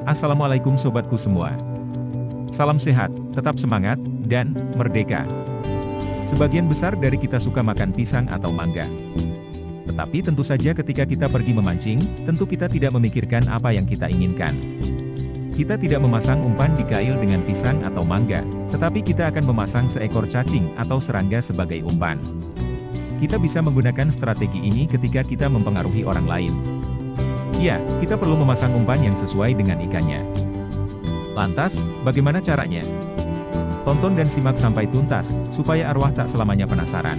Assalamualaikum sobatku semua. Salam sehat, tetap semangat, dan merdeka. Sebagian besar dari kita suka makan pisang atau mangga. Tetapi tentu saja ketika kita pergi memancing, tentu kita tidak memikirkan apa yang kita inginkan. Kita tidak memasang umpan di kail dengan pisang atau mangga, tetapi kita akan memasang seekor cacing atau serangga sebagai umpan. Kita bisa menggunakan strategi ini ketika kita mempengaruhi orang lain. Ya, kita perlu memasang umpan yang sesuai dengan ikannya. Lantas, bagaimana caranya? Tonton dan simak sampai tuntas, supaya arwah tak selamanya penasaran.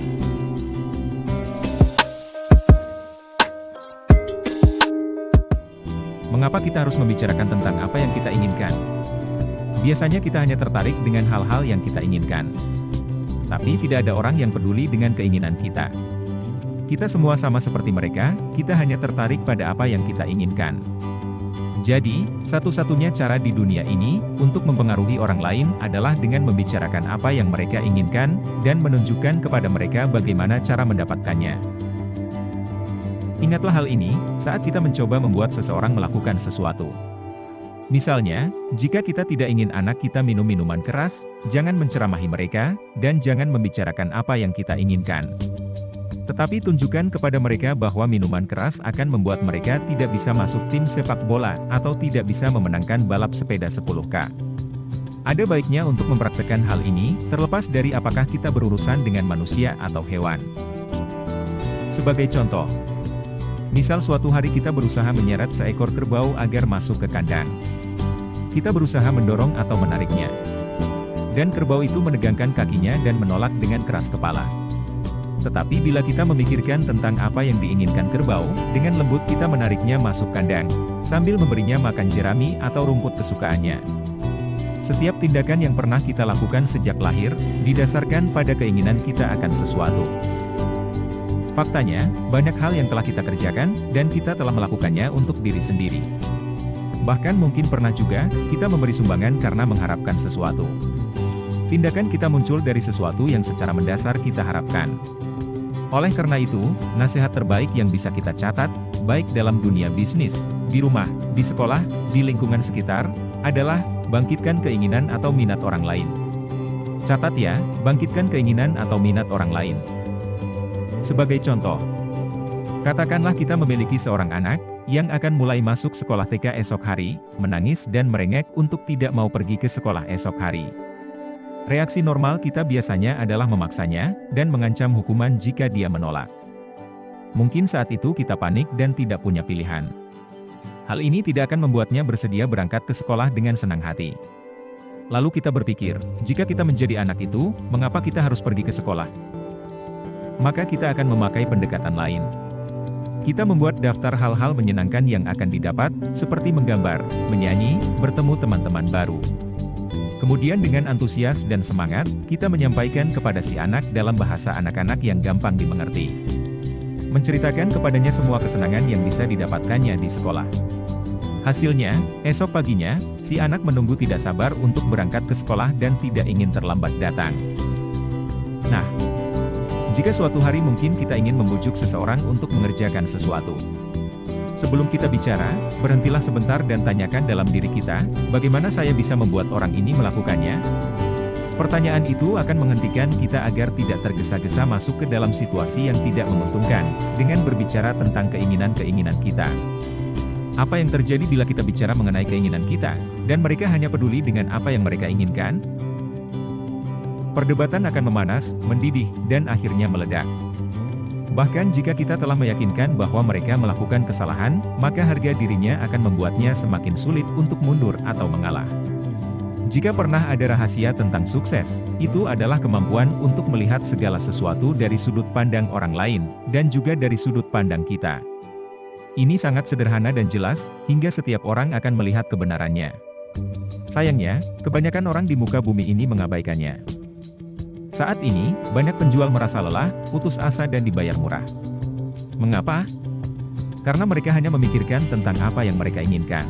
Mengapa kita harus membicarakan tentang apa yang kita inginkan? Biasanya kita hanya tertarik dengan hal-hal yang kita inginkan. Tapi tidak ada orang yang peduli dengan keinginan kita. Kita semua sama seperti mereka, kita hanya tertarik pada apa yang kita inginkan. Jadi, satu-satunya cara di dunia ini, untuk mempengaruhi orang lain adalah dengan membicarakan apa yang mereka inginkan, dan menunjukkan kepada mereka bagaimana cara mendapatkannya. Ingatlah hal ini, saat kita mencoba membuat seseorang melakukan sesuatu. Misalnya, jika kita tidak ingin anak kita minum minuman keras, jangan menceramahi mereka, dan jangan membicarakan apa yang kita inginkan. Tetapi tunjukkan kepada mereka bahwa minuman keras akan membuat mereka tidak bisa masuk tim sepak bola, atau tidak bisa memenangkan balap sepeda 10K. Ada baiknya untuk mempraktekkan hal ini, terlepas dari apakah kita berurusan dengan manusia atau hewan. Sebagai contoh, misal suatu hari kita berusaha menyeret seekor kerbau agar masuk ke kandang. Kita berusaha mendorong atau menariknya. Dan kerbau itu menegangkan kakinya dan menolak dengan keras kepala. Tetapi bila kita memikirkan tentang apa yang diinginkan kerbau, dengan lembut kita menariknya masuk kandang, sambil memberinya makan jerami atau rumput kesukaannya. Setiap tindakan yang pernah kita lakukan sejak lahir, didasarkan pada keinginan kita akan sesuatu. Faktanya, banyak hal yang telah kita kerjakan, dan kita telah melakukannya untuk diri sendiri. Bahkan mungkin pernah juga, kita memberi sumbangan karena mengharapkan sesuatu. Tindakan kita muncul dari sesuatu yang secara mendasar kita harapkan. Oleh karena itu, nasihat terbaik yang bisa kita catat, baik dalam dunia bisnis, di rumah, di sekolah, di lingkungan sekitar, adalah, bangkitkan keinginan atau minat orang lain. Catat ya, bangkitkan keinginan atau minat orang lain. Sebagai contoh, katakanlah kita memiliki seorang anak, yang akan mulai masuk sekolah TK esok hari, menangis dan merengek untuk tidak mau pergi ke sekolah esok hari. Reaksi normal kita biasanya adalah memaksanya, dan mengancam hukuman jika dia menolak. Mungkin saat itu kita panik dan tidak punya pilihan. Hal ini tidak akan membuatnya bersedia berangkat ke sekolah dengan senang hati. Lalu kita berpikir, jika kita menjadi anak itu, mengapa kita harus pergi ke sekolah? Maka kita akan memakai pendekatan lain. Kita membuat daftar hal-hal menyenangkan yang akan didapat, seperti menggambar, menyanyi, bertemu teman-teman baru. Kemudian dengan antusias dan semangat, kita menyampaikan kepada si anak dalam bahasa anak-anak yang gampang dimengerti. Menceritakan kepadanya semua kesenangan yang bisa didapatkannya di sekolah. Hasilnya, esok paginya, si anak menunggu tidak sabar untuk berangkat ke sekolah dan tidak ingin terlambat datang. Nah, jika suatu hari mungkin kita ingin membujuk seseorang untuk mengerjakan sesuatu. Sebelum kita bicara, berhentilah sebentar dan tanyakan dalam diri kita, bagaimana saya bisa membuat orang ini melakukannya? Pertanyaan itu akan menghentikan kita agar tidak tergesa-gesa masuk ke dalam situasi yang tidak menguntungkan, dengan berbicara tentang keinginan-keinginan kita. Apa yang terjadi bila kita bicara mengenai keinginan kita, dan mereka hanya peduli dengan apa yang mereka inginkan? Perdebatan akan memanas, mendidih, dan akhirnya meledak. Bahkan jika kita telah meyakinkan bahwa mereka melakukan kesalahan, maka harga dirinya akan membuatnya semakin sulit untuk mundur atau mengalah. Jika pernah ada rahasia tentang sukses, itu adalah kemampuan untuk melihat segala sesuatu dari sudut pandang orang lain, dan juga dari sudut pandang kita. Ini sangat sederhana dan jelas, hingga setiap orang akan melihat kebenarannya. Sayangnya, kebanyakan orang di muka bumi ini mengabaikannya. Saat ini, banyak penjual merasa lelah, putus asa dan dibayar murah. Mengapa? Karena mereka hanya memikirkan tentang apa yang mereka inginkan.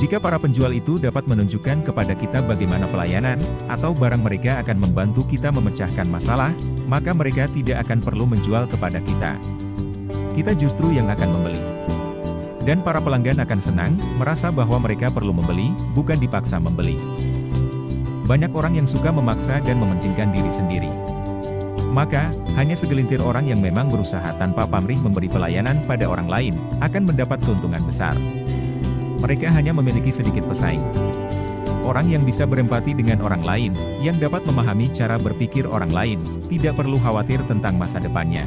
Jika para penjual itu dapat menunjukkan kepada kita bagaimana pelayanan, atau barang mereka akan membantu kita memecahkan masalah, maka mereka tidak akan perlu menjual kepada kita. Kita justru yang akan membeli. Dan para pelanggan akan senang, merasa bahwa mereka perlu membeli, bukan dipaksa membeli. Banyak orang yang suka memaksa dan mementingkan diri sendiri. Maka, hanya segelintir orang yang memang berusaha tanpa pamrih memberi pelayanan pada orang lain, akan mendapat keuntungan besar. Mereka hanya memiliki sedikit pesaing. Orang yang bisa berempati dengan orang lain, yang dapat memahami cara berpikir orang lain, tidak perlu khawatir tentang masa depannya.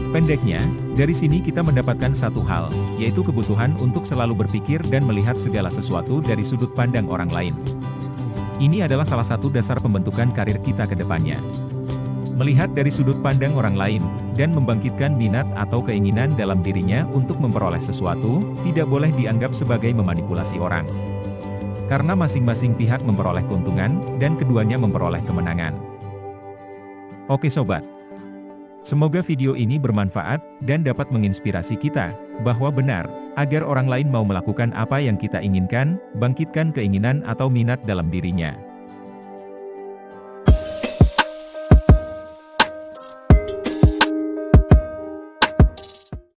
Pendeknya, dari sini kita mendapatkan satu hal, yaitu kebutuhan untuk selalu berpikir dan melihat segala sesuatu dari sudut pandang orang lain. Ini adalah salah satu dasar pembentukan karir kita ke depannya. Melihat dari sudut pandang orang lain, dan membangkitkan minat atau keinginan dalam dirinya untuk memperoleh sesuatu, tidak boleh dianggap sebagai memanipulasi orang. Karena masing-masing pihak memperoleh keuntungan, dan keduanya memperoleh kemenangan. Oke sobat. Semoga video ini bermanfaat, dan dapat menginspirasi kita, bahwa benar, agar orang lain mau melakukan apa yang kita inginkan, bangkitkan keinginan atau minat dalam dirinya.